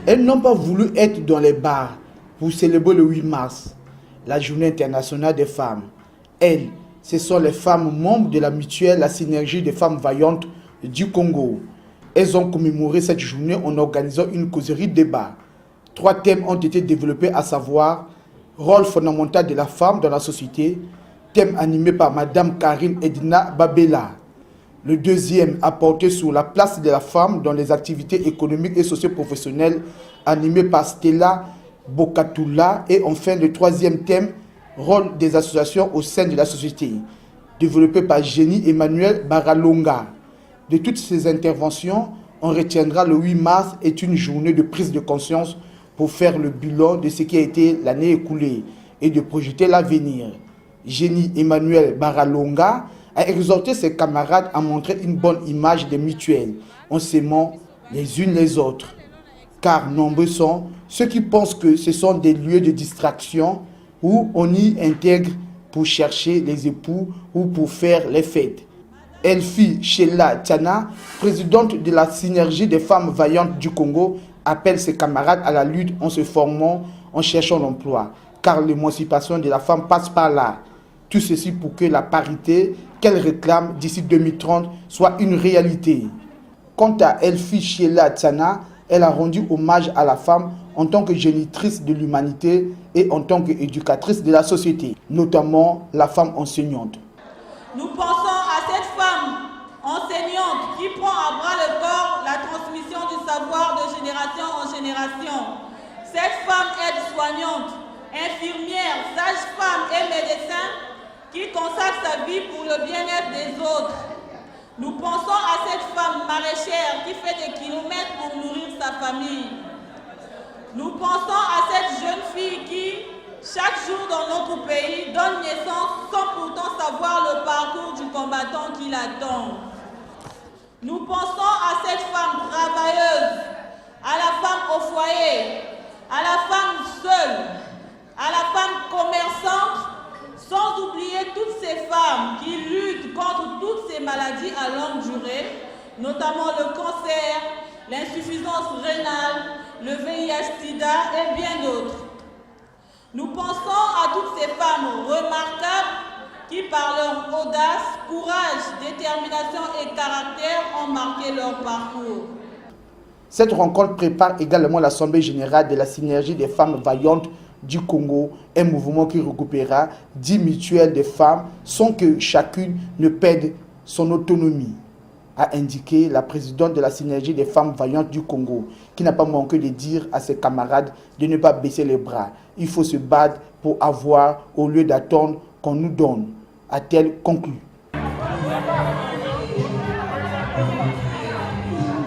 Elles n'ont pas voulu être dans les bars pour célébrer le 8 mars, la journée internationale des femmes. Elles, ce sont les femmes membres de la mutuelle La Synergie des femmes vaillantes du Congo. Elles ont commémoré cette journée en organisant une causerie débat. 3 thèmes ont été développés, à savoir rôle fondamental de la femme dans la société, thème animé par Madame Karine Edna Babela. Le deuxième a porté sur la place de la femme dans les activités économiques et socio-professionnelles, animé par Stella Bokatoula. Et enfin, le troisième thème, rôle des associations au sein de la société, développé par Jenny Emmanuel Baralonga. De toutes ces interventions, on retiendra le 8 mars est une journée de prise de conscience pour faire le bilan de ce qui a été l'année écoulée et de projeter l'avenir. Jenny Emmanuel Baralonga a exhorté ses camarades à montrer une bonne image des mutuelles en s'aimant les unes les autres. Car nombreux sont ceux qui pensent que ce sont des lieux de distraction où on y intègre pour chercher les époux ou pour faire les fêtes. Elfie Sheila Tiana, présidente de la Synergie des femmes vaillantes du Congo, appelle ses camarades à la lutte en se formant, en cherchant l'emploi, car l'émancipation de la femme passe par là. Tout ceci pour que la parité qu'elle réclame d'ici 2030 soit une réalité. Quant à Elfie Sheila Tiana, elle a rendu hommage à la femme en tant que génitrice de l'humanité et en tant qu'éducatrice de la société, notamment la femme enseignante. Nous pensons à cette femme enseignante qui prend à bras le corps la transmission du savoir de génération en génération. Cette femme aide-soignante, infirmière, sage-femme et médecin qui consacre sa vie pour le bien-être des autres. Nous pensons à cette femme maraîchère qui fait des kilomètres pour nourrir sa famille. Nous pensons à cette jeune fille qui, chaque jour dans notre pays, donne naissance sans pourtant savoir le parcours du combattant qui l'attend. Nous pensons à cette femme travailleuse, à la femme au foyer, à la femme seule, à la femme commerçante, sans oublier toutes ces femmes qui luttent contre toutes ces maladies à longue durée, notamment le cancer, l'insuffisance rénale, le VIH-Sida et bien d'autres. Nous pensons à toutes ces femmes remarquables qui, par leur audace, courage, détermination et caractère, ont marqué leur parcours. Cette rencontre prépare également l'Assemblée générale de la Synergie des femmes vaillantes du Congo, un mouvement qui regroupera 10 mutuelles de femmes sans que chacune ne perde son autonomie, a indiqué la présidente de la Synergie des femmes vaillantes du Congo, qui n'a pas manqué de dire à ses camarades de ne pas baisser les bras. Il faut se battre pour avoir au lieu d'attendre qu'on nous donne, a-t-elle conclu.